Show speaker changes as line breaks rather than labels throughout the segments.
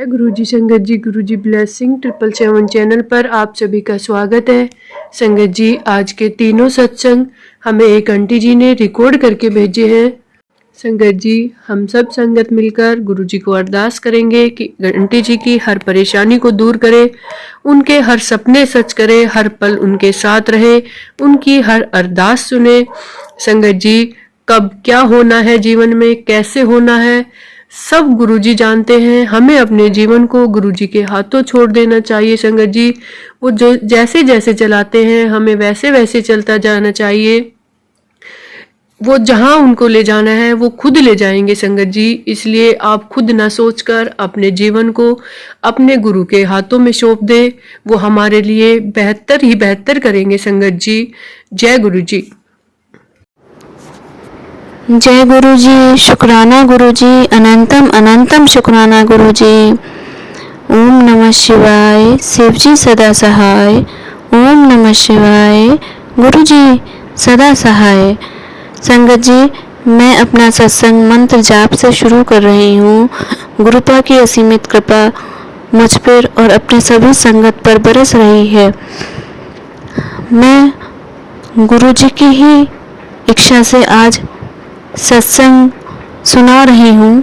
गुरुजी संगत जी, गुरुजी blessing 777 channel पर आप सभी का स्वागत है। संगत जी, आज के तीनों सत्संग हमें एक आंटी जी ने रिकॉर्ड करके भेजे हैं। संगत जी, हम सब संगत मिलकर गुरुजी को अरदास करेंगे कि आंटी जी की हर परेशानी को दूर करे, उनके हर सपने सच करे, हर पल उनके साथ रहे, उनकी हर अरदास सुने। संगत जी, कब क्या होना है जीवन में, कैसे होना है, सब गुरुजी जानते हैं। हमें अपने जीवन को गुरुजी के हाथों छोड़ देना चाहिए। संगत जी, वो जो जैसे जैसे चलाते हैं हमें वैसे वैसे चलता जाना चाहिए। वो जहां उनको ले जाना है वो खुद ले जाएंगे। संगत जी, इसलिए आप खुद ना सोचकर अपने जीवन को अपने गुरु के हाथों में सौंप दे। वो हमारे लिए बेहतर ही बेहतर करेंगे। संगत जी, जय गुरु जी।
जय गुरु जी, शुक्राना गुरु जी, अनंतम अनंतम शुक्राना गुरु जी। ओम नमः शिवाय, शिव जी सदा सहाय। ओम नमः शिवाय, गुरु जी सदा सहाय। संगत जी, मैं अपना सत्संग मंत्र जाप से शुरू कर रही हूँ। गुरुपा की असीमित कृपा मुझ पर और अपने सभी संगत पर बरस रही है। मैं गुरु जी की ही इच्छा से आज सत्संग सुना रही हूँ।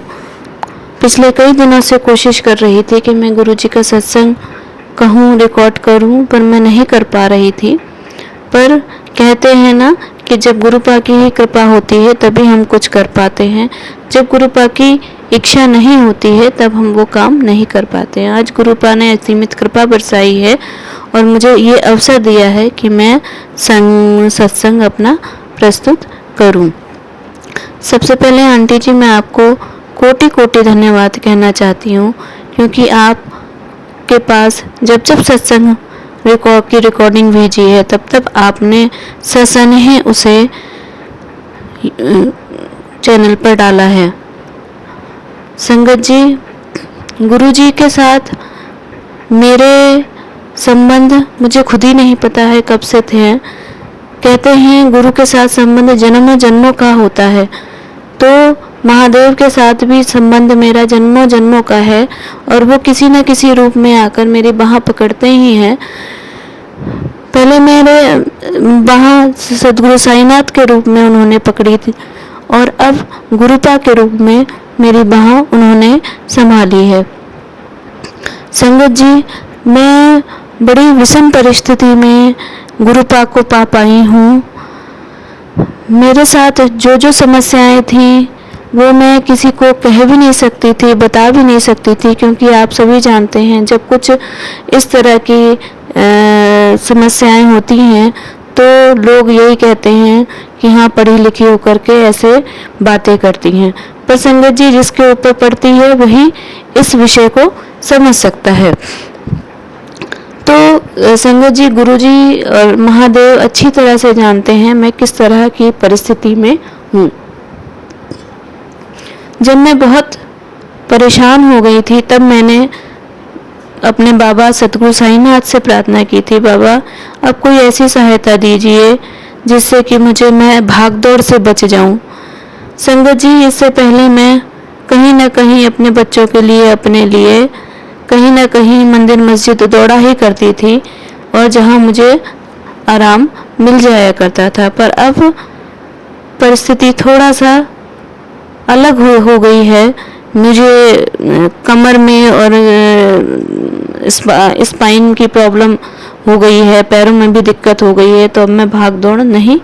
पिछले कई दिनों से कोशिश कर रही थी कि मैं गुरुजी का सत्संग कहूँ, रिकॉर्ड करूँ, पर मैं नहीं कर पा रही थी। पर कहते हैं ना कि जब गुरुपा की ही कृपा होती है तभी हम कुछ कर पाते हैं। जब गुरुपा की इच्छा नहीं होती है तब हम वो काम नहीं कर पाते हैं। आज गुरुपा ने असीमित कृपा बरसाई है और मुझे ये अवसर दिया है कि मैं सत्संग अपना प्रस्तुत करूँ। सबसे पहले आंटी जी, मैं आपको कोटि कोटि धन्यवाद कहना चाहती हूँ, क्योंकि आप के पास जब जब सत्संग की रिकॉर्डिंग भेजी है तब तब आपने सस्नेह उसे चैनल पर डाला है। संगत जी, गुरु जी के साथ मेरे संबंध मुझे खुद ही नहीं पता है कब से थे। कहते हैं गुरु के साथ संबंध जन्मों जन्मों का होता है, तो महादेव के साथ भी संबंध मेरा जन्मों जन्मों का है और वो किसी न किसी रूप में आकर मेरी बाह पकड़ते ही हैं। पहले मेरे बाह सदगुरु साईनाथ के रूप में उन्होंने पकड़ी थी और अब गुरुपा के रूप में मेरी बाह उन्होंने संभाली है। संगत जी, मैं बड़ी विषम परिस्थिति में गुरुपा को पा पाई हूँ। मेरे साथ जो जो समस्याएं थी वो मैं किसी को कह भी नहीं सकती थी, बता भी नहीं सकती थी, क्योंकि आप सभी जानते हैं जब कुछ इस तरह की समस्याएं होती हैं तो लोग यही कहते हैं कि हाँ, पढ़ी लिखी होकर के ऐसे बातें करती हैं। पर संगत जी, जिसके ऊपर पड़ती है वही इस विषय को समझ सकता है। तो संगत जी, गुरुजी और महादेव अच्छी तरह से जानते हैं मैं किस तरह की परिस्थिति में हूँ। जब मैं बहुत परेशान हो गई थी तब मैंने अपने बाबा सतगुरु साईनाथ से प्रार्थना की थी, बाबा अब कोई ऐसी सहायता दीजिए जिससे कि मैं भागदौड़ से बच जाऊं। संगत जी, इससे पहले मैं कहीं न कहीं अपने बच्चों के लिए, अपने लिए कहीं न कहीं मंदिर मस्जिद दौड़ा ही करती थी और जहां मुझे आराम मिल जाया करता था। पर अब परिस्थिति थोड़ा सा अलग हो गई है। मुझे कमर में और स्पाइन की प्रॉब्लम हो गई है, पैरों में भी दिक्कत हो गई है, तो अब मैं भाग दौड़ नहीं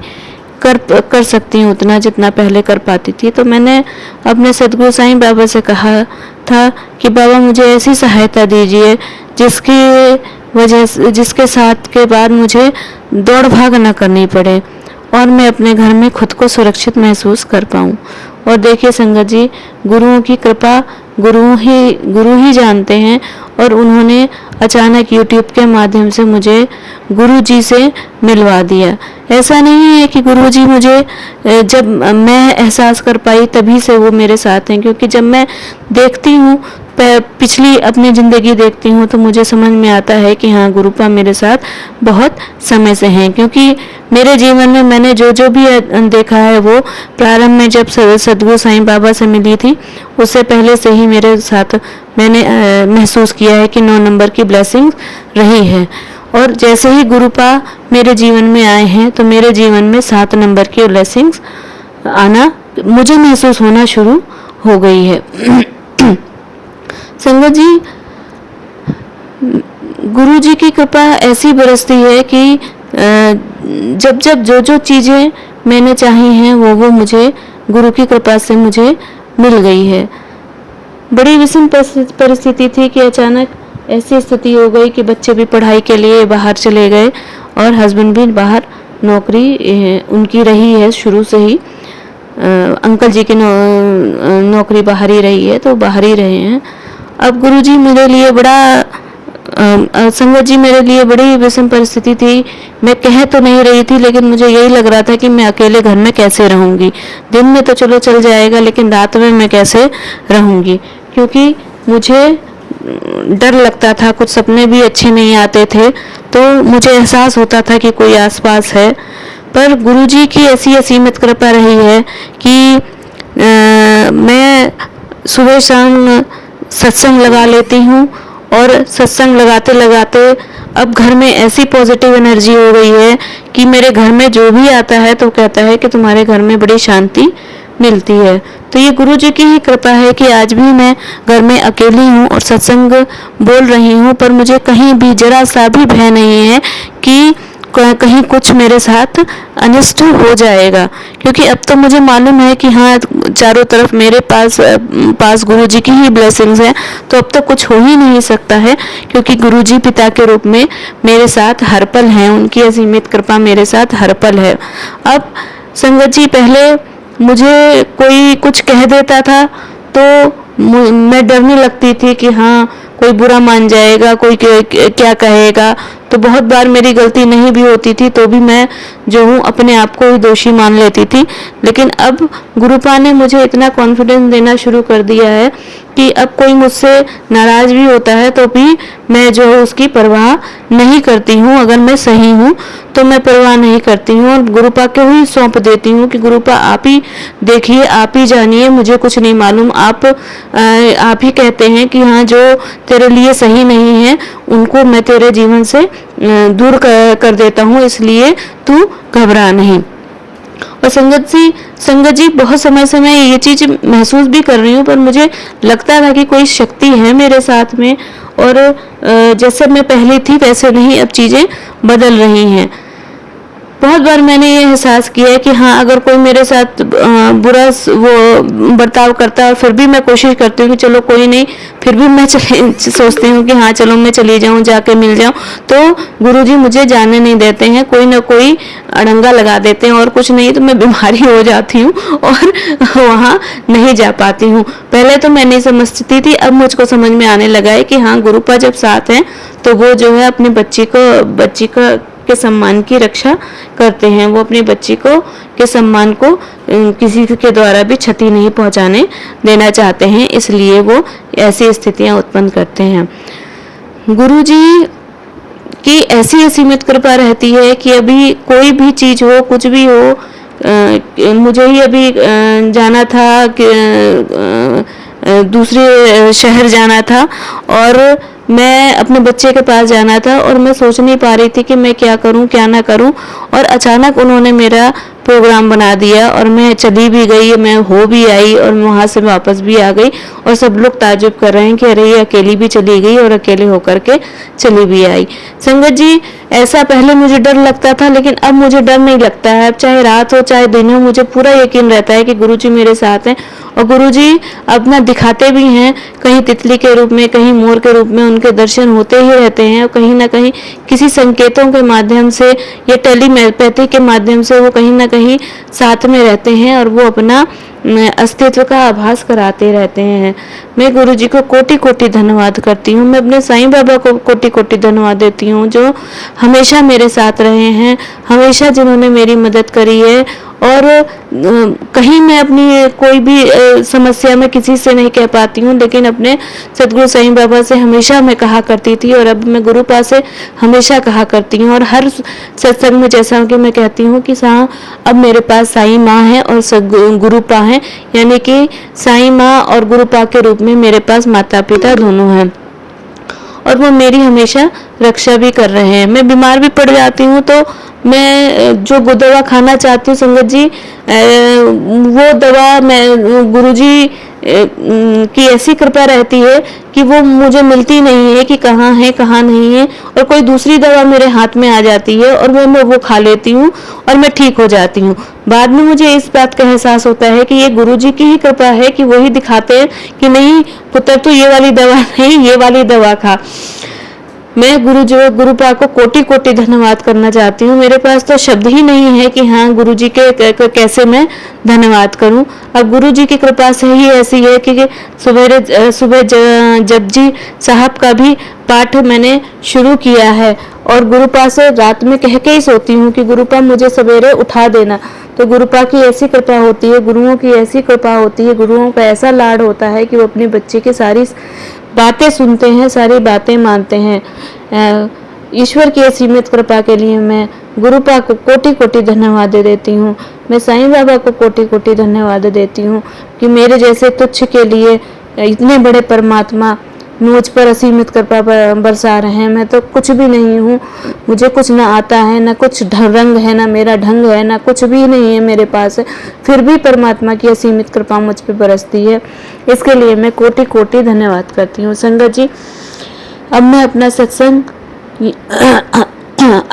कर सकती हूँ उतना जितना पहले कर पाती थी। तो मैंने अपने सदगुरु साईं बाबा से कहा था कि बाबा मुझे ऐसी सहायता दीजिए जिसके साथ के बाद मुझे दौड़ भाग न करनी पड़े और मैं अपने घर में खुद को सुरक्षित महसूस कर पाऊँ। और देखिए संगत जी, गुरुओं की कृपा गुरु ही जानते हैं और उन्होंने अचानक YouTube के माध्यम से मुझे गुरु जी से मिलवा दिया। ऐसा नहीं है कि गुरु जी मुझे जब मैं एहसास कर पाई तभी से वो मेरे साथ हैं, क्योंकि जब मैं देखती हूँ पिछली अपनी ज़िंदगी देखती हूँ तो मुझे समझ में आता है कि हाँ, गुरुपा मेरे साथ बहुत समय से हैं, क्योंकि मेरे जीवन में मैंने जो जो भी देखा है वो प्रारंभ में जब सद्गुरु साईं बाबा से मिली थी उससे पहले से ही मेरे साथ मैंने महसूस किया है कि 9 नंबर की ब्लेसिंग रही है। और जैसे ही गुरुपा मेरे जीवन में आए हैं तो मेरे जीवन में 7 नंबर की ब्लेसिंग्स आना मुझे महसूस होना शुरू हो गई है। संगत जी, गुरु जी की कृपा ऐसी बरसती है कि जब जब जो जो चीज़ें मैंने चाही हैं वो मुझे गुरु की कृपा से मुझे मिल गई है। बड़ी विषम परिस्थिति थी कि अचानक ऐसी स्थिति हो गई कि बच्चे भी पढ़ाई के लिए बाहर चले गए और हस्बैंड भी बाहर नौकरी उनकी रही है शुरू से ही। अंकल जी की नौकरी बाहर ही रही है तो बाहर ही रहे हैं। अब गुरुजी मेरे लिए संगत जी मेरे लिए बड़ी विषम परिस्थिति थी। मैं कह तो नहीं रही थी लेकिन मुझे यही लग रहा था कि मैं अकेले घर में कैसे रहूंगी। दिन में तो चलो चल जाएगा लेकिन रात में मैं कैसे रहूंगी, क्योंकि मुझे डर लगता था, कुछ सपने भी अच्छे नहीं आते थे, तो मुझे एहसास होता था कि कोई आसपास है। पर गुरुजी की ऐसी असीमित कृपा रही है कि मैं सुबह शाम सत्संग लगा लेती हूँ और सत्संग लगाते लगाते अब घर में ऐसी पॉजिटिव एनर्जी हो गई है कि मेरे घर में जो भी आता है तो कहता है कि तुम्हारे घर में बड़ी शांति मिलती है। तो ये गुरु जी की ही कृपा है कि आज भी मैं घर में अकेली हूँ और सत्संग बोल रही हूँ, पर मुझे कहीं भी जरा सा भी भय नहीं है कि कहीं कुछ मेरे साथ अनिष्ट हो जाएगा, क्योंकि अब तो मुझे मालूम है कि हाँ, चारों तरफ मेरे पास गुरु जी की ही ब्लेसिंग्स हैं, तो अब तो कुछ हो ही नहीं सकता है, क्योंकि गुरु जी पिता के रूप में मेरे साथ हर पल हैं। उनकी असीमित कृपा मेरे साथ हर पल है। अब संगत जी, पहले मुझे कोई कुछ कह देता था तो मैं डरने लगती थी कि हाँ, कोई बुरा मान जाएगा, कोई क्या कहेगा। तो बहुत बार मेरी गलती नहीं भी होती थी तो भी मैं जो हूँ अपने आप को ही दोषी मान लेती थी। लेकिन अब गुरुपा ने मुझे इतना कॉन्फिडेंस देना शुरू कर दिया है कि अब कोई मुझसे नाराज भी होता है तो भी मैं जो है उसकी परवाह नहीं करती हूँ। अगर मैं सही हूँ तो मैं परवाह नहीं करती हूँ और गुरुपा को ही सौंप देती हूँ कि गुरुपा आप ही देखिए, आप ही जानिए, मुझे कुछ नहीं मालूम। आप ही कहते हैं कि हाँ, जो तेरे लिए सही नहीं है उनको मैं तेरे जीवन से दूर कर देता हूँ, इसलिए तू घबरा नहीं। और संगत जी बहुत समय से मैं ये चीज महसूस भी कर रही हूँ, पर मुझे लगता था कि कोई शक्ति है मेरे साथ में और जैसे मैं पहले थी वैसे नहीं, अब चीजें बदल रही हैं। बहुत बार मैंने ये एहसास किया है कि हाँ, अगर कोई मेरे साथ बुरा वो बर्ताव करता है और फिर भी मैं कोशिश करती हूँ कि चलो कोई नहीं, फिर भी मैं सोचती हूँ कि हाँ चलो मैं चली जाऊँ, जाके मिल जाऊँ, तो गुरुजी मुझे जाने नहीं देते हैं, कोई ना कोई अड़ंगा लगा देते हैं और कुछ नहीं तो मैं बीमारी हो जाती हूँ और वहाँ नहीं जा पाती हूँ। पहले तो मैं नहीं समझती थी, अब मुझको समझ में आने लगा है कि हाँ, गुरुपा जब साथ हैं तो वो जो है अपनी बच्ची के सम्मान की रक्षा करते हैं। वो अपनी बच्ची के सम्मान को किसी के द्वारा भी क्षति नहीं पहुंचाने देना चाहते हैं, इसलिए वो ऐसी स्थितियां उत्पन्न करते हैं। गुरुजी की ऐसी असीमित कृपा रहती है कि अभी कोई भी चीज हो, कुछ भी हो, मुझे ही अभी जाना था, दूसरे शहर जाना था और मैं अपने बच्चे के पास जाना था और मैं सोच नहीं पा रही थी कि मैं क्या करूं क्या ना करूं, और अचानक उन्होंने मेरा प्रोग्राम बना दिया और मैं चली भी गई, मैं हो भी आई और वहां से वापस भी आ गई और सब लोग ताजुब कर रहे हैं कि अरे ये अकेली भी चली गई और अकेले होकर के चली भी आई। संगत जी, ऐसा पहले मुझे डर लगता था लेकिन अब मुझे डर नहीं लगता है। अब चाहे रात हो चाहे दिन हो, मुझे पूरा यकीन रहता है कि गुरुजी मेरे साथ हैं और गुरुजी अपना दिखाते भी हैं, कहीं तितली के रूप में, कहीं मोर के रूप में उनके दर्शन होते ही रहते हैं और कहीं ना कहीं किसी संकेतों के माध्यम से या टेलीपैथी के माध्यम से वो कहीं ना कहीं साथ में रहते हैं और वो अपना अस्तित्व का आभास कराते रहते हैं। मैं गुरुजी को कोटि कोटि धन्यवाद करती हूँ। मैं अपने साईं बाबा को कोटि कोटि धन्यवाद देती हूँ, जो हमेशा मेरे साथ रहे हैं, हमेशा जिन्होंने मेरी मदद करी है और कहीं मैं अपनी कोई भी समस्या में किसी से नहीं कह पाती हूँ, लेकिन अपने सदगुरु साईं बाबा से हमेशा मैं कहा करती थी और अब मैं गुरुपा से हमेशा कहा करती हूँ। और हर सत्संग में जैसा कि मैं कहती हूँ कि अब मेरे पास साईं माँ है और गुरुपा है, यानी कि साईं माँ और गुरुपा के रूप में मेरे पास माता पिता दोनों हैं और वो मेरी हमेशा रक्षा भी कर रहे हैं। मैं बीमार भी पड़ जाती हूँ तो मैं जो दवा खाना चाहती हूँ संगत जी, वो दवा मैं गुरुजी की ऐसी कृपा रहती है कि वो मुझे मिलती नहीं है कि कहाँ है कहाँ नहीं है, और कोई दूसरी दवा मेरे हाथ में आ जाती है और मैं वो खा लेती हूँ और मैं ठीक हो जाती हूँ। बाद में मुझे इस बात का एहसास होता है कि ये गुरुजी की ही कृपा है कि वही दिखाते हैं कि नहीं पुत्र तो ये वाली दवा नहीं, ये वाली दवा खा। मैं गुरुपा को कोटि कोटि धन्यवाद करना चाहती हूँ। मेरे पास तो शब्द ही नहीं है कि हाँ गुरुजी के कैसे मैं धन्यवाद करूँ। अब गुरुजी की कृपा से ही ऐसी है कि सुबह जपजी साहब का भी पाठ मैंने शुरू किया है और गुरुपा से रात में कह के ही सोती हूँ कि गुरुपा मुझे सवेरे उठा देना। तो गुरुपा की ऐसी कृपा होती है, गुरुओं की ऐसी कृपा होती है, गुरुओं का ऐसा लाड होता है कि वो अपने बच्चे की सारी बातें सुनते हैं, सारी बातें मानते हैं। ईश्वर की असीमित कृपा के लिए मैं गुरुपा को कोटि कोटि धन्यवाद दे देती हूँ। मैं साईं बाबा को कोटि कोटि धन्यवाद देती हूँ कि मेरे जैसे तुच्छ के लिए इतने बड़े परमात्मा मुझ पर असीमित कृपा बरसा रहे हैं। मैं तो कुछ भी नहीं हूँ, मुझे कुछ ना आता है, ना कुछ रंग है, ना मेरा ढंग है, ना कुछ भी नहीं है मेरे पास, फिर भी परमात्मा की असीमित कृपा मुझ पर बरसती है। इसके लिए मैं कोटि कोटि धन्यवाद करती हूँ। संगत जी, अब मैं अपना सत्संग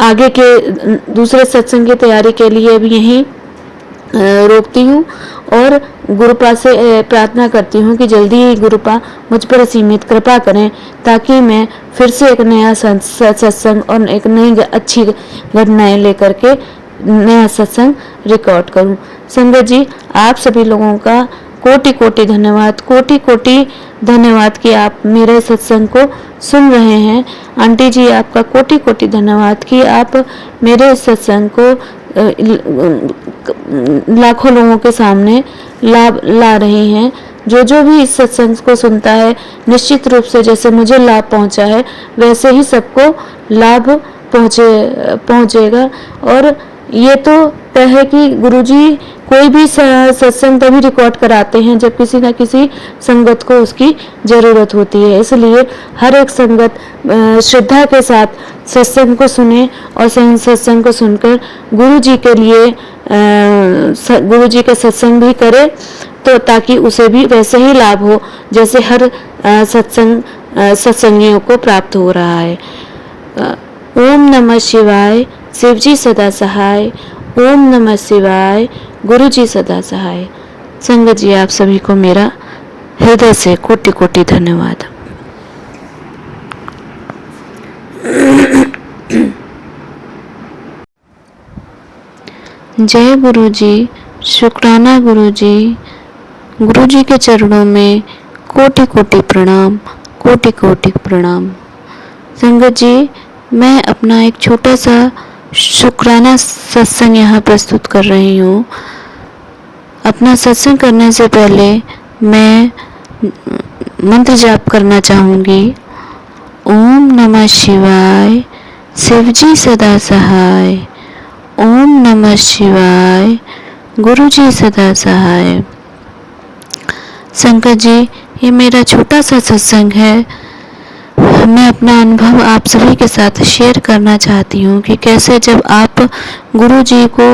आगे के दूसरे सत्संग की तैयारी के लिए भी यहीं रोकती हूँ और गुरुपा से प्रार्थना करती हूँ कि जल्दी ही गुरुपा मुझ पर असीमित कृपा करें ताकि मैं फिर से एक नया सत्संग और एक नई अच्छी घटनाएं लेकर के नया सत्संग रिकॉर्ड करूँ। संगत जी, आप सभी लोगों का कोटि कोटि धन्यवाद, कोटि कोटि धन्यवाद कि आप मेरे सत्संग को सुन रहे हैं। आंटी जी, आपका कोटि कोटि धन्यवाद कि आप मेरे सत्संग को लाखों लोगों के सामने ला रही हैं। जो भी इस सत्संग को सुनता है, निश्चित रूप से जैसे मुझे लाभ पहुंचा है वैसे ही सबको लाभ पहुंचेगा। और ये तो तय है कि गुरुजी कोई भी सत्संग तभी रिकॉर्ड कराते हैं जब किसी न किसी संगत को उसकी जरूरत होती है। इसलिए हर एक संगत श्रद्धा के साथ सत्संग को सुने और सत्संग को सुनकर गुरुजी के लिए गुरुजी का सत्संग भी करे, तो ताकि उसे भी वैसे ही लाभ हो जैसे हर सत्संगियों को प्राप्त हो रहा है। ओम नमः शिवाय, शिवजी सदा सहाय। ओम नमः शिवाय, गुरुजी सदा सहाय। संगत जी, आप सभी को मेरा हृदय से कोटि कोटि धन्यवाद। जय गुरुजी, शुक्राना गुरुजी। गुरुजी के चरणों में कोटि कोटि प्रणाम, कोटि कोटि प्रणाम। संगत जी, मैं अपना एक छोटा सा शुक्राना सत्संग यहाँ प्रस्तुत कर रही हूँ। अपना सत्संग करने से पहले मैं मंत्र जाप करना चाहूँगी। ओम नमः शिवाय, शिवजी सदा सहाय। ओम नमः शिवाय, गुरुजी सदा सहाय। संगत जी, ये मेरा छोटा सा सत्संग है। मैं अपना अनुभव आप सभी के साथ शेयर करना चाहती हूँ कि कैसे जब आप गुरु जी को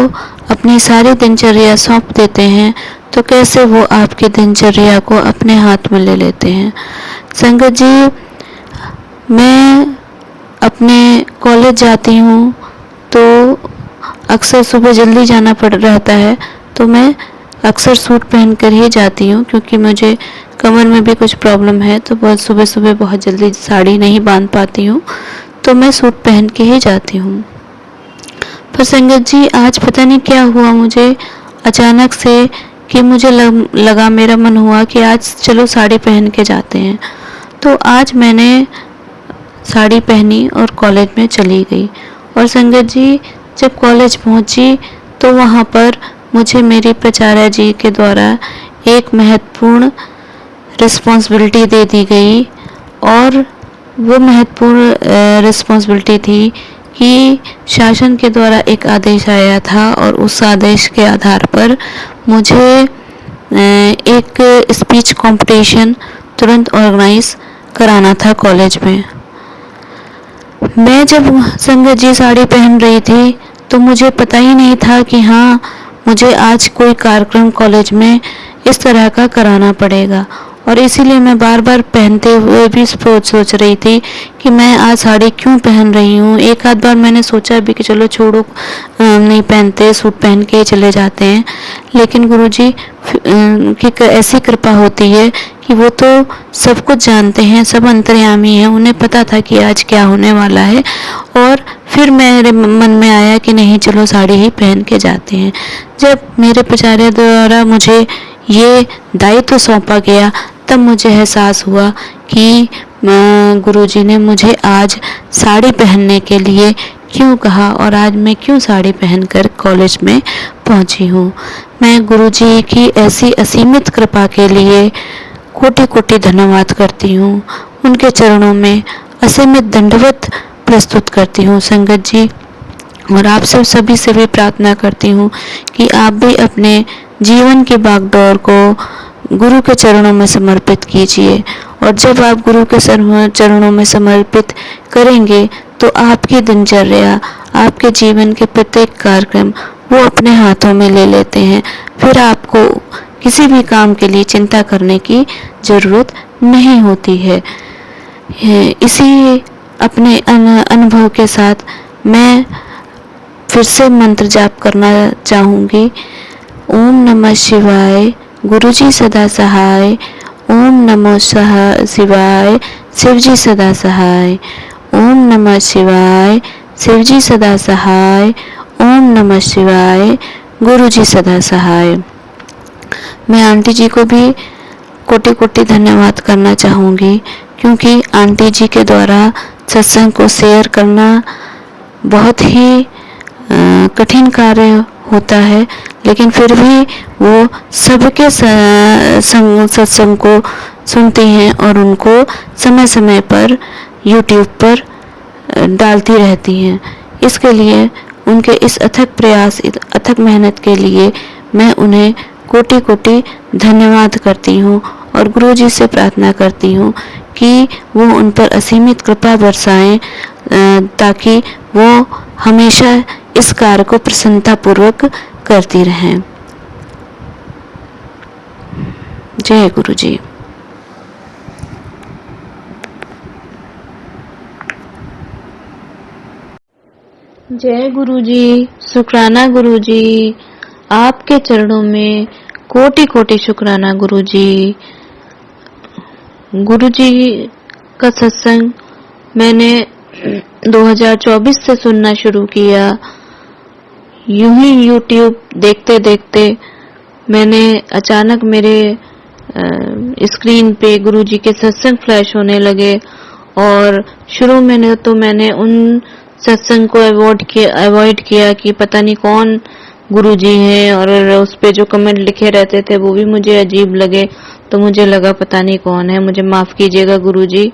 अपनी सारी दिनचर्या सौंप देते हैं तो कैसे वो आपकी दिनचर्या को अपने हाथ में ले लेते हैं। संगत जी, मैं अपने कॉलेज जाती हूँ तो अक्सर सुबह जल्दी जाना पड़ रहता है, तो मैं अक्सर सूट पहन कर ही जाती हूँ क्योंकि मुझे कमर में भी कुछ प्रॉब्लम है, तो बहुत सुबह सुबह बहुत जल्दी साड़ी नहीं बांध पाती हूँ, तो मैं सूट पहन के ही जाती हूँ। पर संगत जी, आज पता नहीं क्या हुआ मुझे अचानक से कि मुझे लगा मेरा मन हुआ कि आज चलो साड़ी पहन के जाते हैं। तो आज मैंने साड़ी पहनी और कॉलेज में चली गई। और संगत जी, जब कॉलेज पहुंची तो वहाँ पर मुझे मेरी प्राचार्य जी के द्वारा एक महत्वपूर्ण रिस्पॉन्सिबिलिटी दे दी गई और वो महत्वपूर्ण रिस्पॉन्सिबिलिटी थी कि शासन के द्वारा एक आदेश आया था और उस आदेश के आधार पर मुझे एक स्पीच कंपटीशन तुरंत ऑर्गेनाइज कराना था कॉलेज में। मैं जब संगत जी साड़ी पहन रही थी तो मुझे पता ही नहीं था कि हाँ, मुझे आज कोई कार्यक्रम कॉलेज में इस तरह का कराना पड़ेगा और इसीलिए मैं बार बार पहनते हुए भी सोच रही थी कि मैं आज साड़ी क्यों पहन रही हूँ। एक आध बार मैंने सोचा भी कि चलो छोड़ो, नहीं पहनते, सूट पहन के चले जाते हैं, लेकिन गुरुजी की ऐसी कृपा होती है कि वो तो सब कुछ जानते हैं, सब अंतर्यामी हैं, उन्हें पता था कि आज क्या होने वाला है और फिर मेरे मन में आया कि नहीं, चलो साड़ी ही पहन के जाते हैं। जब मेरे प्राचार्य द्वारा मुझे ये दायित्व सौंपा गया तब मुझे एहसास हुआ कि गुरुजी ने मुझे आज साड़ी पहनने के लिए क्यों कहा और आज मैं क्यों साड़ी पहनकर कॉलेज में पहुंची हूँ। मैं गुरुजी की ऐसी असीमित कृपा के लिए कोटि कोटि धन्यवाद करती हूँ। उनके चरणों में असीमित दंडवत प्रस्तुत करती हूँ संगत जी, और आप सब सभी से भी प्रार्थना करती हूँ कि आप भी अपने जीवन की बागडोर को गुरु के चरणों में समर्पित कीजिए और जब आप गुरु के चरणों में समर्पित करेंगे तो आपकी दिनचर्या, आपके जीवन के प्रत्येक कार्यक्रम वो अपने हाथों में ले लेते हैं। फिर आपको किसी भी काम के लिए चिंता करने की जरूरत नहीं होती है। इसी अपने अनुभव के साथ मैं फिर से मंत्र जाप करना चाहूँगी। ओम नमः शिवाय, गुरुजी सदा सहाय। ओम नमः शिवाय, शिवजी सदा सहाय। ओम नमः शिवाय, शिवजी सदा सहाय। ओम नमः शिवाय, गुरुजी सदा सहाय। मैं आंटी जी को भी कोटि कोटि धन्यवाद करना चाहूँगी क्योंकि आंटी जी के द्वारा सत्संग को शेयर करना बहुत ही कठिन कार्य होता है, लेकिन फिर भी वो सबके सत्संग को सुनती हैं और उनको समय समय पर YouTube पर डालती रहती हैं। इसके लिए उनके इस अथक प्रयास, अथक मेहनत के लिए मैं उन्हें कोटि कोटि धन्यवाद करती हूँ और गुरुजी से प्रार्थना करती हूँ कि वो उन पर असीमित कृपा बरसाएं ताकि वो हमेशा इस कार्य को प्रसन्नतापूर्वक करती रहें। जय गुरुजी। जय गुरुजी, शुक्राना गुरुजी, आपके चरणों में कोटि कोटि शुक्राना गुरुजी। गुरुजी का सत्संग मैंने 2024 से सुनना शुरू किया। यूं ही YouTube देखते देखते मैंने अचानक मेरे स्क्रीन पे गुरुजी के सत्संग फ्लैश होने लगे और शुरू में तो मैंने उन सत्संग को अवॉइड किया कि पता नहीं कौन गुरुजी हैं, और उस पे जो कमेंट लिखे रहते थे वो भी मुझे अजीब लगे, तो मुझे लगा पता नहीं कौन है। मुझे माफ कीजिएगा गुरुजी,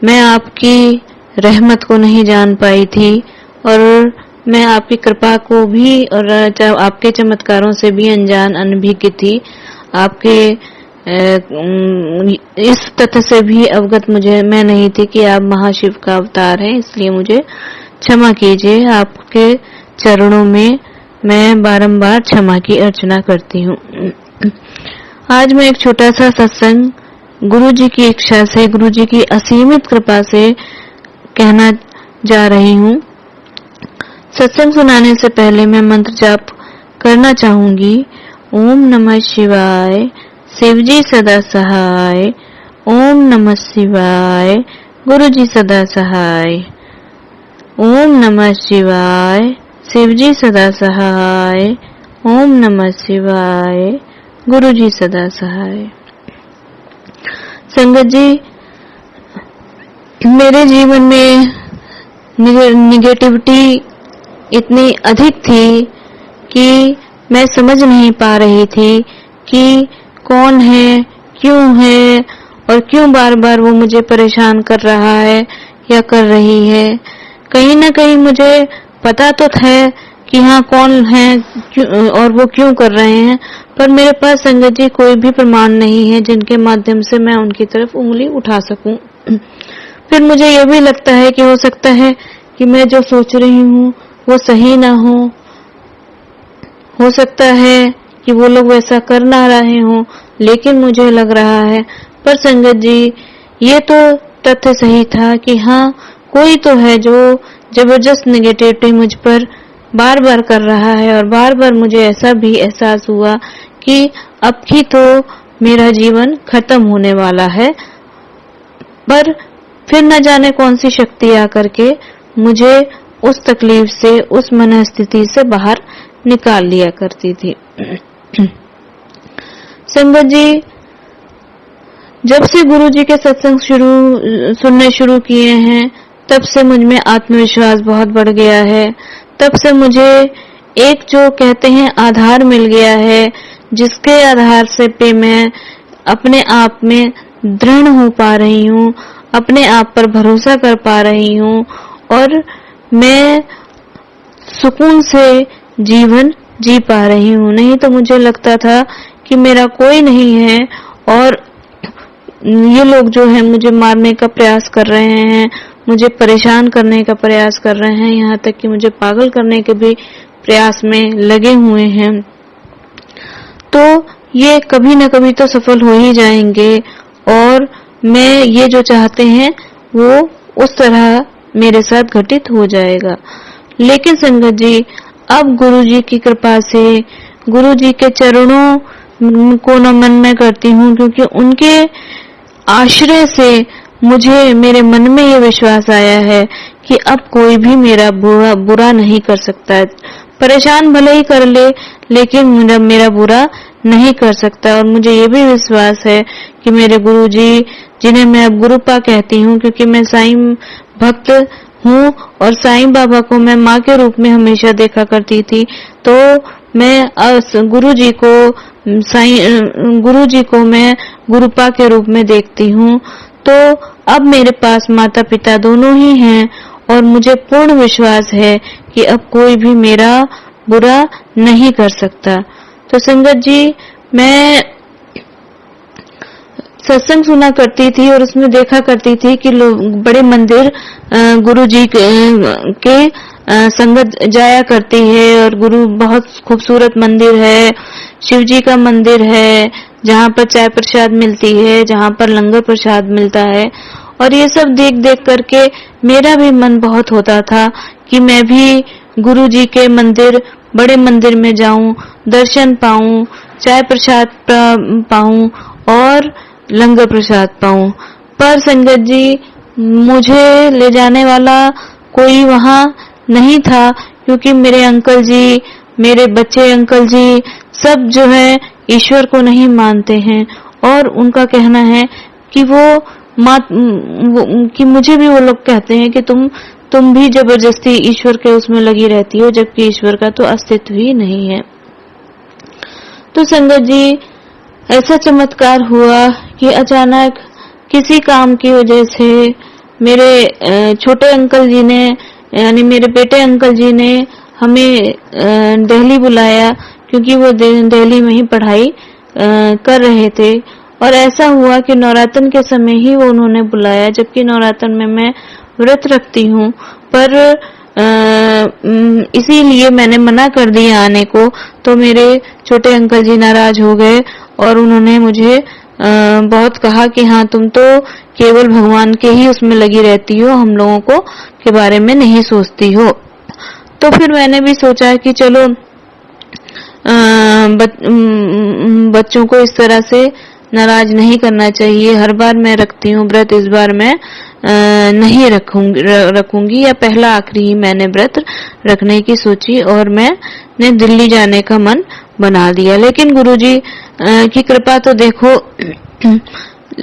मैं आपकी रहमत को नहीं जान पाई थी और मैं आपकी कृपा को भी और आपके चमत्कारों से भी अनभिज्ञ थी। आपके इस तथ्य से भी अवगत मैं नहीं थी कि आप महाशिव का अवतार हैं, इसलिए मुझे क्षमा कीजिए। आपके चरणों में मैं बारंबार क्षमा की अर्चना करती हूँ। आज मैं एक छोटा सा सत्संग गुरुजी की इच्छा से, गुरुजी की असीमित कृपा से कहना जा रही हूँ। सत्संग सुनाने से पहले मैं मंत्र जाप करना चाहूंगी। ओम नमः शिवाय, शिवजी सदा सहाय। ओम नमः शिवाय, गुरुजी सदा सहाय। ओम नमः शिवाय, शिवजी सदा सहाय। ओम नमः शिवाय, गुरुजी सदा सहाय। संगत जी, मेरे जीवन में निगेटिविटी इतनी अधिक थी कि मैं समझ नहीं पा रही थी कि कौन है, क्यों है और क्यों बार बार वो मुझे परेशान कर रहा है या कर रही है। कहीं ना कहीं मुझे पता तो था कि हाँ कौन है और वो क्यों कर रहे हैं, पर मेरे पास संगत जी कोई भी प्रमाण नहीं है जिनके माध्यम से मैं उनकी तरफ उंगली उठा सकूं। फिर मुझे ये भी लगता है कि हो सकता है कि मैं जो सोच रही हूँ वो सही ना हो सकता है कि वो लोग वैसा कर ना रहे हों, लेकिन मुझे लग रहा है। पर संगत जी, ये तो तथ्य सही था कि हाँ कोई तो है जो जबरदस्त नेगेटिविटी मुझ पर बार बार कर रहा है, और बार बार मुझे ऐसा भी एहसास हुआ कि अब की तो मेरा जीवन खत्म होने वाला है। पर फिर न जाने कौन सी शक्ति आकर के मुझे उस तकलीफ से, उस मनस्थिति से बाहर निकाल लिया करती थी। संगत जी, जब से गुरु जी के सत्संग सुनने शुरू किए हैं, तब से मुझ में आत्मविश्वास बहुत बढ़ गया है। तब से मुझे एक जो कहते हैं आधार मिल गया है, जिसके आधार से पे मैं अपने आप में दृढ़ हो पा रही हूँ, अपने आप पर भरोसा कर पा रही हूँ, और मैं सुकून से जीवन जी पा रही हूँ। नहीं तो मुझे लगता था कि मेरा कोई नहीं है और ये लोग जो है मुझे मारने का प्रयास कर रहे हैं, मुझे परेशान करने का प्रयास कर रहे हैं, यहाँ तक कि मुझे पागल करने के भी प्रयास में लगे हुए हैं। तो ये कभी न कभी तो सफल हो ही जाएंगे, और मैं ये जो चाहते हैं वो उस तरह मेरे साथ घटित हो जाएगा। लेकिन संगत जी, अब गुरु जी की कृपा से, गुरु जी के चरणों को नमन मैं करती हूँ, क्योंकि उनके आश्रय से मुझे मेरे मन में ये विश्वास आया है कि अब कोई भी मेरा बुरा नहीं कर सकता है। परेशान भले ही कर ले, लेकिन मेरा बुरा नहीं कर सकता। और मुझे ये भी विश्वास है कि मेरे गुरु जी, जिन्हें मैं अब गुरुपा कहती हूँ, क्योंकि मैं साईं भक्त हूँ और साईं बाबा को मैं माँ के रूप में हमेशा देखा करती थी, तो मैं गुरु जी को मैं गुरुपा के रूप में देखती हूँ। तो अब मेरे पास माता पिता दोनों ही हैं, और मुझे पूर्ण विश्वास है कि अब कोई भी मेरा बुरा नहीं कर सकता। तो संगत जी, मैं सत्संग सुना करती थी और उसमें देखा करती थी कि लोग बड़े मंदिर गुरु जी के संगत जाया करती है, और गुरु बहुत खूबसूरत मंदिर है, शिव जी का मंदिर है, जहाँ पर चाय प्रसाद मिलती है, जहाँ पर लंगर प्रसाद मिलता है। और ये सब देख देख करके मेरा भी मन बहुत होता था कि मैं भी गुरु जी के मंदिर, बड़े मंदिर में जाऊं, दर्शन पाऊं, चाय प्रसाद पाऊं और लंगर प्रसाद पाऊं। पर संगत जी, मुझे ले जाने वाला कोई वहां नहीं था, क्योंकि मेरे अंकल जी, मेरे बच्चे अंकल जी सब जो है ईश्वर को नहीं मानते हैं, और उनका कहना है कि कि मुझे भी वो लोग कहते हैं कि तुम भी जबरदस्ती ईश्वर के उसमें लगी रहती हो, जबकि ईश्वर का तो अस्तित्व ही नहीं है। तो संगत जी, ऐसा चमत्कार हुआ कि अचानक किसी काम की वजह से मेरे छोटे अंकल जी ने, यानी मेरे बेटे अंकल जी ने हमें दिल्ली बुलाया, क्योंकि वो दिल्ली में ही पढ़ाई कर रहे थे। और ऐसा हुआ कि नवरात्र के समय ही वो उन्होंने बुलाया, जबकि नवरात्र में मैं व्रत रखती हूँ, पर इसीलिए मैंने मना कर दिया आने को। तो मेरे छोटे अंकल जी नाराज हो गए और उन्होंने मुझे बहुत कहा कि हाँ, तुम तो केवल भगवान के ही उसमें लगी रहती हो, हम लोगों को के बारे में नहीं सोचती हो। तो फिर मैंने भी सोचा कि चलो बच्चों को इस तरह से नाराज नहीं करना चाहिए। हर बार मैं रखती हूँ व्रत, इस बार मैं नहीं रखूंगी, या पहला आखिरी ही मैंने व्रत रखने की सोची, और मैंने दिल्ली जाने का मन बना दिया। लेकिन गुरुजी की कृपा तो देखो,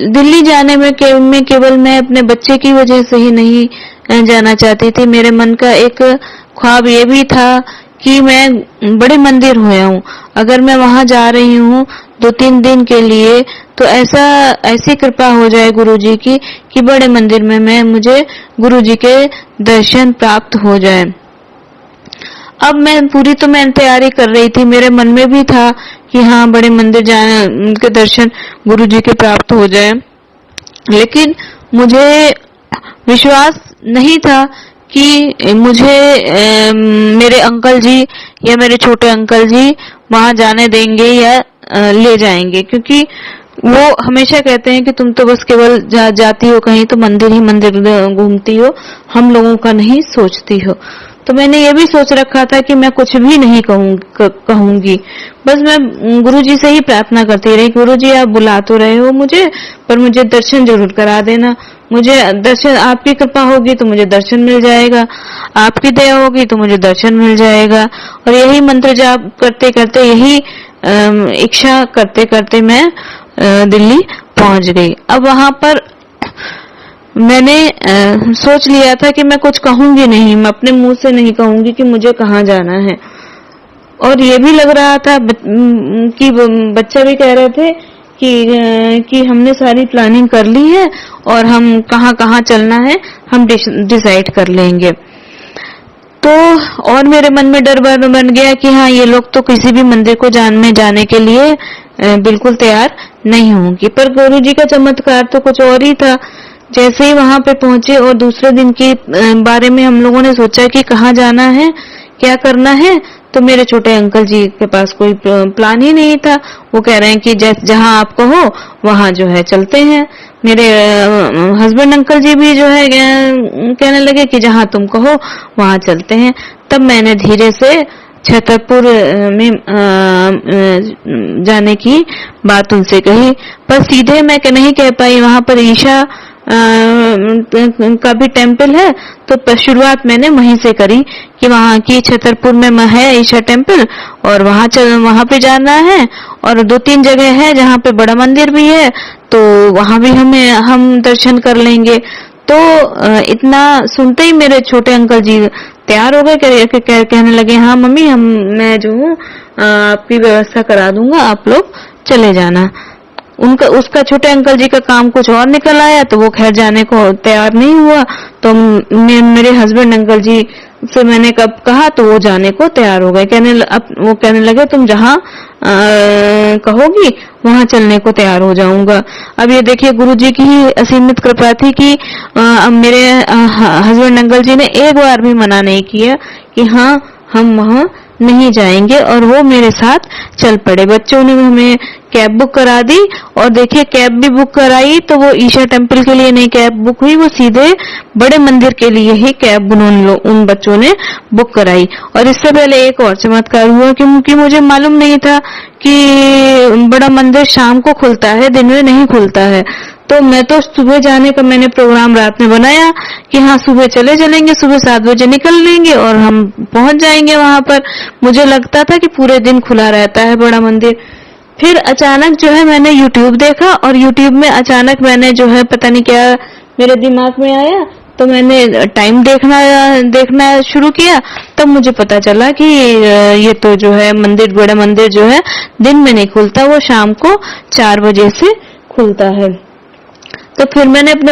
दिल्ली जाने में केवल मैं अपने बच्चे की वजह से ही नहीं जाना चाहती थी। मेरे मन का एक ख्वाब ये भी था कि मैं बड़े मंदिर होया हूँ, अगर मैं वहां जा रही हूँ 2-3 दिन के लिए तो ऐसी कृपा हो जाए गुरुजी की कि बड़े मंदिर में मुझे गुरुजी के दर्शन प्राप्त हो जाए। अब मैं तैयारी कर रही थी, मेरे मन में भी था कि हाँ बड़े मंदिर जाने के दर्शन गुरुजी के प्राप्त हो जाए, लेकिन मुझे विश्वास नहीं था कि मुझे मेरे अंकल जी या मेरे छोटे अंकल जी वहां जाने देंगे या ले जाएंगे, क्योंकि वो हमेशा कहते हैं कि तुम तो बस केवल जाती हो कहीं तो मंदिर ही मंदिर घूमती हो, हम लोगों का नहीं सोचती हो। तो मैंने ये भी सोच रखा था कि मैं कुछ भी नहीं कहूंगी, बस मैं गुरुजी से ही प्रार्थना करती रही, गुरुजी आप बुला तो रहे हो मुझे, पर मुझे दर्शन जरूर करा देना, मुझे दर्शन, आपकी कृपा होगी तो मुझे दर्शन मिल जाएगा, आपकी दया होगी तो मुझे दर्शन मिल जाएगा। और यही मंत्र जाप करते करते, यही इच्छा करते करते मैं दिल्ली पहुंच गई। अब वहां पर मैंने सोच लिया था कि मैं कुछ कहूंगी नहीं, मैं अपने मुंह से नहीं कहूंगी कि मुझे कहाँ जाना है। और ये भी लग रहा था कि बच्चा भी कह रहे थे कि हमने सारी प्लानिंग कर ली है और हम कहाँ चलना है हम डिसाइड कर लेंगे। तो और मेरे मन में डर बन गया कि हाँ ये लोग तो किसी भी मंदिर को जाने के लिए बिल्कुल तैयार नहीं होंगी। पर गुरुजी का चमत्कार तो कुछ और ही था। जैसे ही वहां पे पहुंचे और दूसरे दिन के बारे में हम लोगों ने सोचा कि कहाँ जाना है, क्या करना है, तो मेरे छोटे अंकल जी के पास कोई प्लान ही नहीं था। वो कह रहे हैं कि जहां आप कहो वहां जो है चलते हैं। मेरे हस्बैंड अंकल जी भी जो है कहने लगे कि जहां तुम कहो वहां चलते हैं। तब मैंने धीरे से छतरपुर में जाने की बात उनसे कही, पर सीधे मैं नहीं कह पाई। वहां पर ईशा का भी टेम्पल है, तो शुरुआत मैंने वहीं से करी कि वहां की छतरपुर में है ईशा टेम्पल और वहां पे जाना है। और 2-3 जगह है जहां पे बड़ा मंदिर भी है, तो वहां भी हम दर्शन कर लेंगे। तो इतना सुनते ही मेरे छोटे अंकल जी तैयार हो गए, कहने लगे हाँ मम्मी मैं जो हूँ आपकी व्यवस्था करा दूंगा, आप लोग चले जाना। उसका छोटे अंकल जी का काम कुछ और निकल आया, तो वो खैर जाने को तैयार नहीं हुआ। तो मेरे हस्बैंड अंकल जी से मैंने कब कहा तो वो जाने को तैयार हो गए। वो कहने लगे तुम जहां कहोगी वहां चलने को तैयार हो जाऊंगा। अब ये देखिए गुरुजी की ही असीमित कृपा थी कि मेरे हस्बैंड अंकल जी ने एक बार भी मना नहीं किया कि हाँ हम वहां नहीं जाएंगे, और वो मेरे साथ चल पड़े। बच्चों ने हमें कैब बुक करा दी, और देखिए कैब भी बुक कराई तो वो ईशा टेम्पल के लिए नहीं कैब बुक हुई, वो सीधे बड़े मंदिर के लिए ही कैब उन बच्चों ने बुक कराई। और इससे पहले एक और चमत्कार हुआ क्योंकि मुझे मालूम नहीं था कि बड़ा मंदिर शाम को खुलता है, दिन में नहीं खुलता है। तो मैं तो सुबह जाने का मैंने प्रोग्राम रात में बनाया कि हाँ सुबह चलेंगे, सुबह 7 बजे निकल लेंगे और हम पहुंच जाएंगे वहां पर। मुझे लगता था कि पूरे दिन खुला रहता है बड़ा मंदिर। फिर अचानक जो है मैंने YouTube देखा, और YouTube में अचानक मैंने जो है पता नहीं क्या मेरे दिमाग में आया, तो मैंने टाइम देखना शुरू किया। तब मुझे पता चला कि ये तो जो है बड़ा मंदिर जो है दिन में नहीं खुलता, वो शाम को 4 बजे से खुलता है। तो फिर मैंने अपने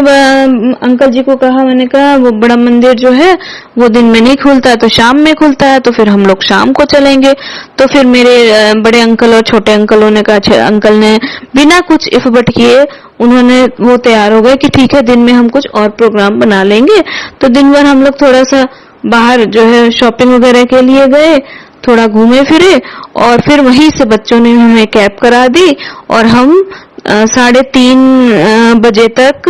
अंकल जी को कहा, मैंने कहा वो बड़ा मंदिर जो है वो दिन में नहीं खुलता, तो शाम में खुलता है, तो फिर हम लोग शाम को चलेंगे। तो फिर मेरे बड़े अंकल और छोटे अंकलों ने कहा, अंकल ने बिना कुछ इफ बट किए वो तैयार हो गए कि ठीक है दिन में हम कुछ और प्रोग्राम बना लेंगे। तो दिन भर हम लोग थोड़ा सा बाहर जो है शॉपिंग वगैरह के लिए गए, थोड़ा घूमे फिरे, और फिर वहीं से बच्चों ने हमें कैब करा दी और हम 3:30 बजे तक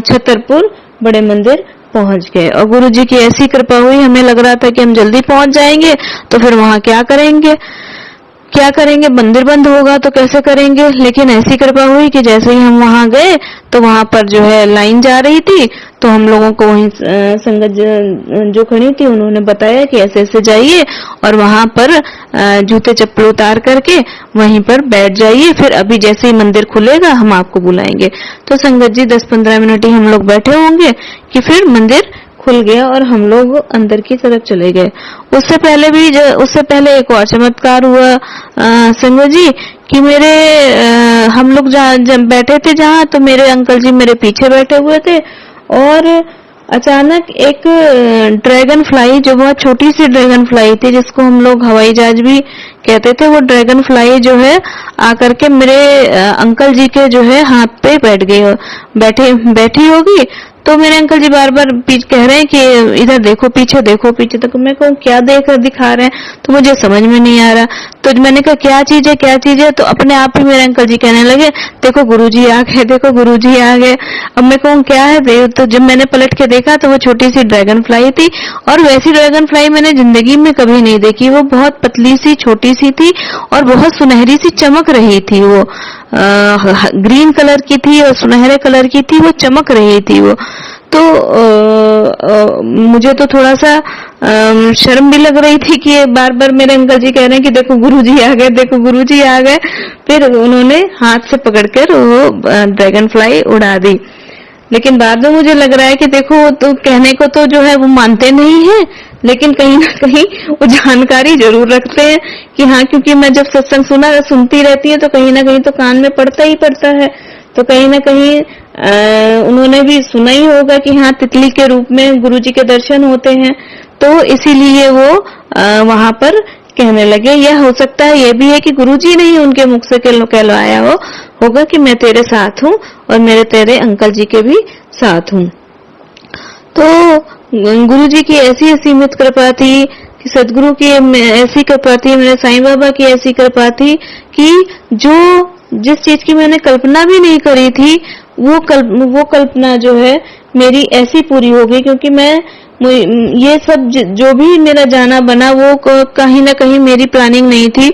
छतरपुर बड़े मंदिर पहुंच गए। और गुरुजी की ऐसी कृपा हुई, हमें लग रहा था कि हम जल्दी पहुंच जाएंगे, तो फिर वहां क्या करेंगे, मंदिर बंद होगा तो कैसे करेंगे। लेकिन ऐसी कृपा हुई कि जैसे ही हम वहां गए तो वहां पर जो है लाइन जा रही थी, तो हम लोगों को वहीं संगत जो खड़ी थी उन्होंने बताया कि ऐसे ऐसे जाइए और वहां पर जूते चप्पल उतार करके वहीं पर बैठ जाइए, फिर अभी जैसे ही मंदिर खुलेगा हम आपको बुलाएंगे। तो संगत जी 10-15 मिनट ही हम लोग बैठे होंगे कि फिर मंदिर खुल गया और हम लोग अंदर की तरफ चले गए। उससे पहले एक और चमत्कार हुआ संगत जी कि हम लोग जब बैठे थे जहाँ, तो मेरे अंकल जी मेरे पीछे बैठे हुए थे और अचानक एक ड्रैगन फ्लाई, जो बहुत छोटी सी ड्रैगन फ्लाई थी जिसको हम लोग हवाई जहाज भी कहते थे, वो ड्रैगन फ्लाई जो है आकर के मेरे अंकल जी के जो है हाथ पे बैठी होगी। तो मेरे अंकल जी बार बार कह रहे हैं कि इधर देखो, पीछे देखो, पीछे देखो। मैं कहूँ क्या दिखा रहे हैं, तो मुझे समझ में नहीं आ रहा। तो मैंने कहा क्या चीज है, तो अपने आप ही मेरे अंकल जी कहने लगे देखो गुरुजी आ गए, देखो गुरुजी आ गए। अब मैं कहूँ क्या है, तो जब मैंने पलट के देखा तो वो छोटी सी ड्रैगन फ्लाई थी, और वैसी ड्रैगन फ्लाई मैंने जिंदगी में कभी नहीं देखी। वो बहुत पतली सी छोटी सी थी और बहुत सुनहरी सी चमक रही थी। वो ग्रीन कलर की थी और सुनहरे कलर की थी, वो चमक रही थी वो। तो मुझे तो थोड़ा सा शर्म भी लग रही थी कि बार बार मेरे अंकल जी कह रहे हैं कि देखो गुरुजी आ गए, देखो गुरुजी आ गए। फिर उन्होंने हाथ से पकड़कर वो ड्रैगन फ्लाई उड़ा दी। लेकिन बाद में मुझे लग रहा है कि देखो, तो कहने को तो जो है वो मानते नहीं है, लेकिन कहीं ना कहीं वो जानकारी जरूर रखते हैं कि हाँ, क्योंकि मैं जब सत्संग सुनती रहती है तो कहीं ना कहीं तो कान में पड़ता ही पड़ता है। तो कहीं ना कहीं उन्होंने भी सुना ही होगा कि हाँ, तितली के रूप में गुरुजी के दर्शन होते हैं, तो इसीलिए वो वहां पर कहने लगे। यह हो सकता है, ये भी है कि गुरुजी ने ही उनके मुख से कहलवाया होगा कि मैं तेरे साथ हूँ और मेरे तेरे अंकल जी के भी साथ हूँ। तो गुरुजी की ऐसी असीमित कृपा थी कि सदगुरु की ऐसी कृपा थी, मेरे साईं बाबा की ऐसी कृपा थी कि जिस चीज की मैंने कल्पना भी नहीं करी थी, वो कल्पना जो है मेरी ऐसी पूरी हो गई। क्योंकि ये सब जो भी मेरा जाना बना, वो कहीं ना कहीं मेरी प्लानिंग नहीं थी,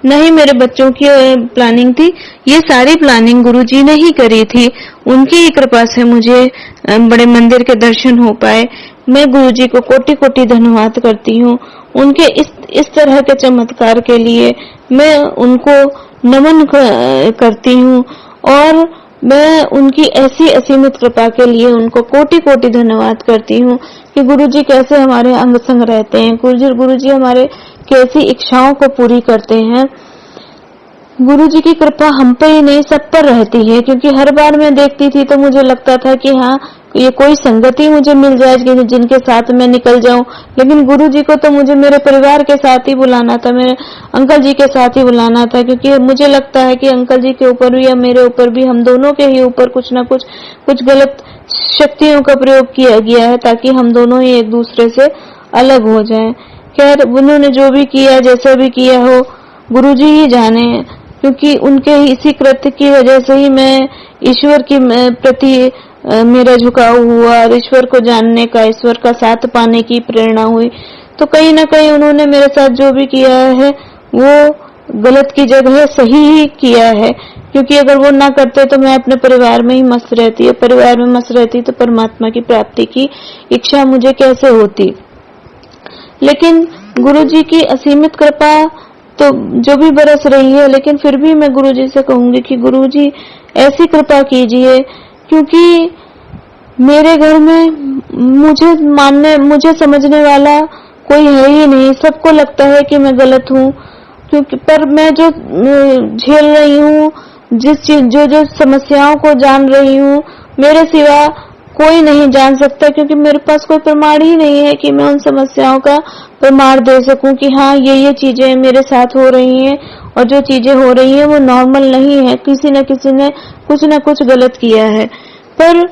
न ही मेरे बच्चों की प्लानिंग थी। ये सारी प्लानिंग गुरुजी ने ही करी थी। उनकी ही कृपा से मुझे बड़े मंदिर के दर्शन हो पाए। मैं गुरुजी को कोटि कोटि धन्यवाद करती हूँ। उनके इस तरह के चमत्कार के लिए मैं उनको नमन करती हूँ, और मैं उनकी ऐसी असीमित कृपा के लिए उनको कोटि कोटि धन्यवाद करती हूँ कि गुरुजी कैसे हमारे अंग संग रहते हैं, गुरुजी हमारे कैसी इच्छाओं को पूरी करते हैं। गुरुजी की कृपा हम पे ही नहीं, सब पर रहती है। क्योंकि हर बार मैं देखती थी तो मुझे लगता था कि हाँ, ये कोई संगति मुझे मिल जाए जिनके साथ मैं निकल जाऊं, लेकिन गुरुजी को तो मुझे मेरे परिवार के साथ ही बुलाना था, मेरे अंकल जी के साथ ही बुलाना था। क्योंकि मुझे लगता है कि अंकल जी के ऊपर भी या मेरे ऊपर भी, हम दोनों के ही ऊपर कुछ न कुछ गलत शक्तियों का प्रयोग किया गया है, ताकि हम दोनों ही एक दूसरे से अलग हो जाएं। खैर, उन्होंने जो भी किया, जैसा भी किया हो, गुरुजी ही जाने। क्योंकि उनके इसी कृत्य की वजह से ही मैं ईश्वर की प्रति मेरा झुकाव हुआ, और ईश्वर को जानने का, ईश्वर का साथ पाने की प्रेरणा हुई। तो कहीं ना कहीं उन्होंने मेरे साथ जो भी किया है वो गलत की जगह सही ही किया है। क्योंकि अगर वो ना करते तो मैं अपने परिवार में ही मस्त रहती, परिवार में मस्त रहती तो परमात्मा की प्राप्ति की इच्छा मुझे कैसे होती। लेकिन गुरुजी की असीमित कृपा तो जो भी बरस रही है, लेकिन फिर भी मैं गुरुजी से कहूंगी कि गुरुजी ऐसी कृपा कीजिए। क्योंकि मेरे घर में मुझे समझने वाला कोई है ही नहीं। सबको लगता है कि मैं गलत हूँ। क्योंकि पर मैं जो झेल रही हूँ, जो समस्याओं को जान रही हूँ, मेरे सिवा कोई नहीं जान सकता। क्योंकि मेरे पास कोई प्रमाण ही नहीं है कि मैं उन समस्याओं का प्रमाण दे सकूं कि हाँ, ये चीजें मेरे साथ हो रही हैं, और जो चीजें हो रही हैं वो नॉर्मल नहीं है, किसी न किसी ने कुछ न कुछ गलत किया है। पर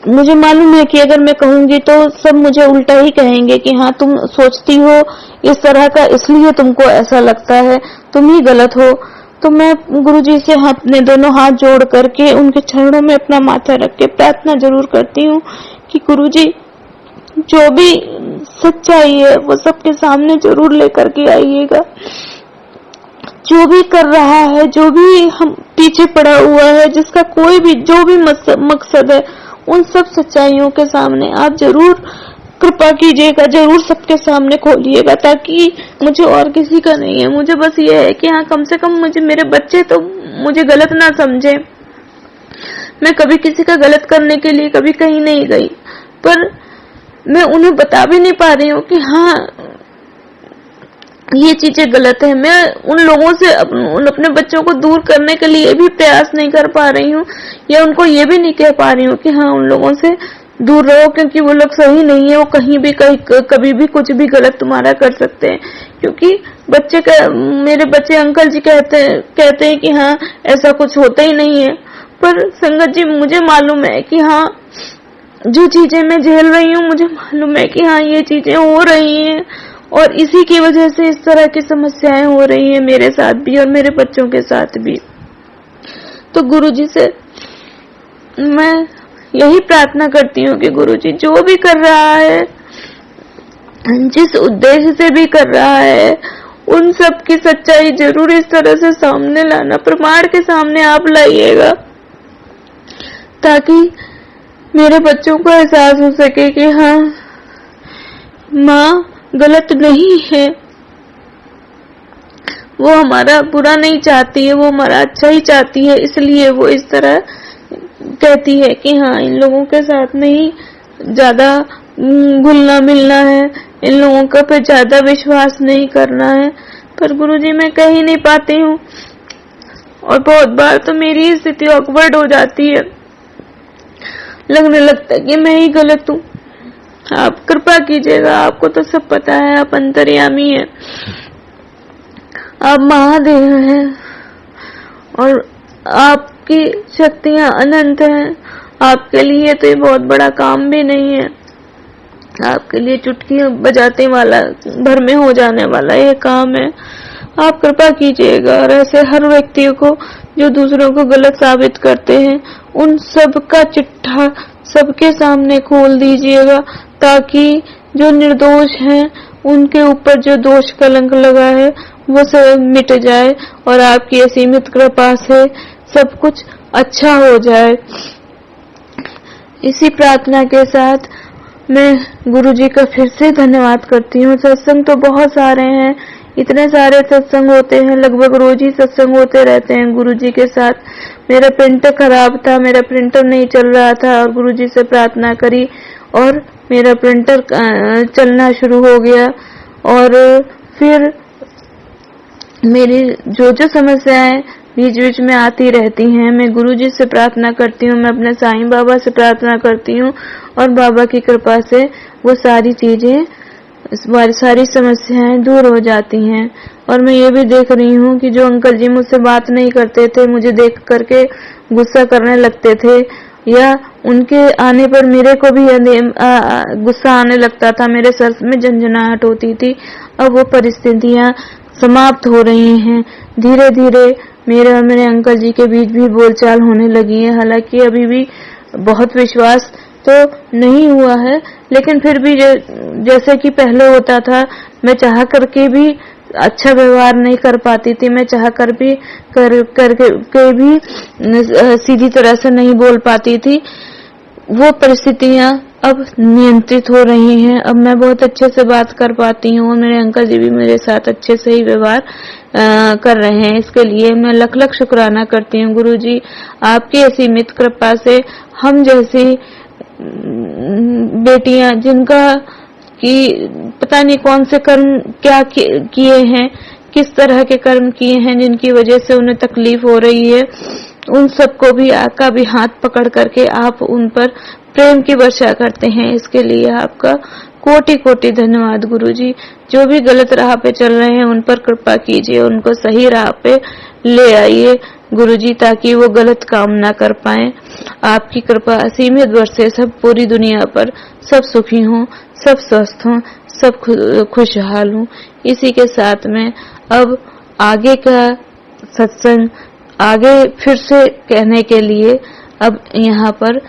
मुझे मालूम है कि अगर मैं कहूंगी तो सब मुझे उल्टा ही कहेंगे कि हाँ, तुम सोचती हो इस तरह का, इसलिए तुमको ऐसा लगता है, तुम ही गलत हो। तो मैं गुरुजी से अपने दोनों हाथ जोड़ करके उनके चरणों में अपना माथा रख के प्रार्थना जरूर करती हूँ कि गुरुजी जो भी सच्चाई है वो सबके सामने जरूर लेकर के आइएगा। जो भी कर रहा है, जो भी हम पीछे पड़ा हुआ है, जिसका कोई भी जो भी मकसद है, उन सब सच्चाइयों के सामने आप जरूर कृपा कीजिएगा, जरूर सबके सामने खोलिएगा। ताकि मुझे और किसी का नहीं है, मुझे बस ये है कि हाँ, कम से कम मुझे मेरे बच्चे तो मुझे गलत ना समझे। मैं कभी किसी का गलत करने के लिए कभी कहीं नहीं गई, पर मैं उन्हें बता भी नहीं पा रही हूँ कि हाँ ये चीजें गलत है। मैं उन लोगों से अपने बच्चों को दूर करने के लिए भी प्रयास नहीं कर पा रही हूँ, या उनको ये भी नहीं कह पा रही हूँ कि हाँ उन लोगों से दूर रहो, क्योंकि वो लोग सही नहीं है, वो कहीं भी कभी भी कुछ भी गलत तुम्हारा कर सकते हैं। क्योंकि मेरे बच्चे अंकल जी कहते हैं कि हाँ ऐसा कुछ होता ही नहीं है। पर संगत जी मुझे मालूम है कि हाँ जो चीजें मैं झेल रही हूँ, मुझे मालूम है कि हाँ ये चीजें हो रही हैं, और इसी की वजह से इस तरह की समस्याएं हो रही हैं मेरे साथ भी और मेरे बच्चों के साथ भी। तो गुरुजी से मैं यही प्रार्थना करती हूँ कि गुरुजी जो भी कर रहा है, जिस उद्देश्य से भी कर रहा है, उन सब की सच्चाई जरूर इस तरह से सामने लाना, प्रमाण के सामने आप लाइएगा, ताकि मेरे बच्चों को एहसास हो सके कि हाँ माँ गलत नहीं है, वो हमारा बुरा नहीं चाहती है, वो हमारा अच्छा ही चाहती है। इसलिए वो इस तरह कहती है कि हाँ इन लोगों के साथ नहीं ज्यादा घुलना मिलना है, इन लोगों का पे ज्यादा विश्वास नहीं करना है। पर गुरुजी मैं कह ही नहीं पाती हूँ, और बहुत बार तो मेरी स्थिति ऑकवर्ड हो जाती है, लगने लगता है कि मैं ही गलत हूँ। आप कृपा कीजिएगा, आपको तो सब पता है, आप अंतर्यामी हैं, आप महादेव हैं, और आपकी शक्तियां अनंत हैं। आपके लिए तो ये बहुत बड़ा काम भी नहीं है, आपके लिए चुटकी बजाते वाला भर में हो जाने वाला ये काम है। आप कृपा कीजिएगा, और ऐसे हर व्यक्ति को जो दूसरों को गलत साबित करते हैं, उन सब का चिट्ठा सबके सामने खोल दीजिएगा, ताकि जो निर्दोष हैं उनके ऊपर जो दोष कलंक लगा है वो सब मिट जाए, और आपकी असीमित कृपा से सब कुछ अच्छा हो जाए। इसी प्रार्थना के साथ मैं गुरुजी का फिर से धन्यवाद करती हूँ। सत्संग तो बहुत सारे हैं, इतने सारे सत्संग होते हैं, लगभग रोज ही सत्संग होते रहते हैं गुरुजी के साथ। मेरा प्रिंटर खराब था, मेरा प्रिंटर नहीं चल रहा था, और गुरुजी से प्रार्थना करी और मेरा प्रिंटर चलना शुरू हो गया। और फिर मेरी जो समस्याएं बीच बीच में आती रहती हैं, मैं गुरुजी से प्रार्थना करती हूँ, मैं अपने साईं बाबा से प्रार्थना करती हूँ, और बाबा की कृपा से वो सारी चीजें, सारी समस्याएं दूर हो जाती हैं। और मैं ये भी देख रही हूँ कि जो अंकल जी मुझसे बात नहीं करते थे, मुझे देख करके गुस्सा करने लगते थे, या उनके आने पर मेरे को भी गुस्सा आने लगता था, मेरे सर में झंझनाहट होती थी, अब वो परिस्थितियां समाप्त हो रही हैं। धीरे धीरे मेरे और मेरे अंकल जी के बीच भी बोलचाल होने लगी है। हालांकि अभी भी बहुत विश्वास तो नहीं हुआ है, लेकिन फिर भी जैसे कि पहले होता था, मैं चाह करके भी अच्छा व्यवहार नहीं कर पाती थी, मैं चाह कर भी करके भी सीधी तरह से नहीं बोल पाती थी। वो परिस्थितियां अब नियंत्रित हो रही हैं, अब मैं बहुत अच्छे से बात कर पाती हूँ, और मेरे अंकल जी भी मेरे साथ अच्छे से ही व्यवहार कर रहे हैं। इसके लिए मैं लख लख शुक्राना करती हूँ गुरुजी, आपकी असीमित कृपा से हम जैसी बेटियां, जिनका कि पता नहीं कौन से कर्म क्या किए हैं, किस तरह के कर्म किए हैं जिनकी वजह से उन्हें तकलीफ हो रही है, उन सबको भी आपका भी हाथ पकड़ करके आप उन पर प्रेम की वर्षा करते हैं। इसके लिए आपका कोटि कोटि धन्यवाद गुरुजी। जो भी गलत राह पे चल रहे हैं उन पर कृपा कीजिए, उनको सही राह पे ले आइए गुरुजी, ताकि वो गलत काम ना कर पाए। आपकी कृपा असीमित बरसे सब पूरी दुनिया पर, सब सुखी हों, सब स्वस्थ हों, सब खुशहाल हों। इसी के साथ में अब आगे का सत्संग आगे फिर से कहने के लिए अब यहाँ पर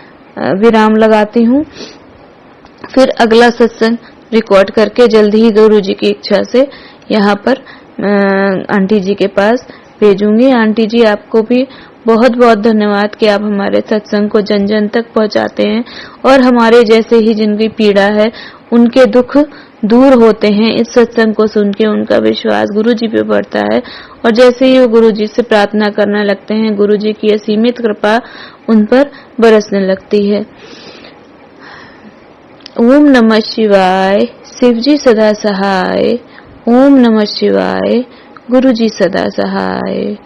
विराम लगाती हूँ। फिर अगला सत्संग रिकॉर्ड करके जल्दी ही गुरुजी की इच्छा से यहाँ पर आंटी जी के पास भेजूंगी। आंटी जी आपको भी बहुत बहुत धन्यवाद कि आप हमारे सत्संग को जन जन तक पहुँचाते हैं, और हमारे जैसे ही जिनकी पीड़ा है उनके दुख दूर होते हैं। इस सत्संग को सुन के उनका विश्वास गुरुजी पे बढ़ता है, और जैसे ही वो गुरुजी से प्रार्थना करने लगते हैं, गुरुजी की असीमित कृपा उन पर बरसने लगती है। ओम नमः शिवाय। शिवजी सदा सहाय। ओम नमः शिवाय। गुरुजी सदा सहाय।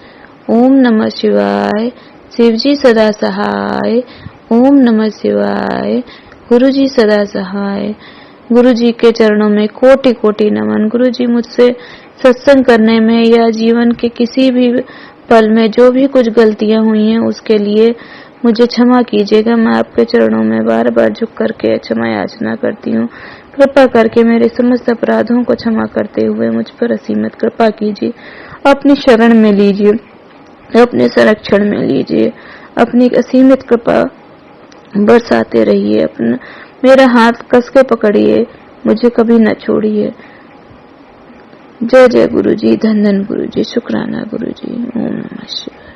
ओम नमः शिवाय। शिवजी सदा सहाय। ओम नमः शिवाय। गुरुजी सदा सहाय। गुरुजी के चरणों में कोटि कोटि नमन। गुरुजी मुझसे सत्संग करने में या जीवन के किसी भी पल में जो भी कुछ गलतियां हुई हैं उसके लिए मुझे क्षमा कीजिएगा। मैं आपके चरणों में बार बार झुक करके क्षमा याचना करती हूँ। कृपा करके मेरे समस्त अपराधों को क्षमा करते हुए मुझ पर असीमित कृपा कीजिए। अपनी शरण में लीजिए, अपने संरक्षण में लीजिए, अपनी असीमित कृपा बरसाते रहिए। अपना मेरा हाथ कस के पकड़िए, मुझे कभी न छोड़िए। जय जय गुरुजी, धन धन गुरुजी, शुक्राना गुरुजी। ओम नमः शिवाय।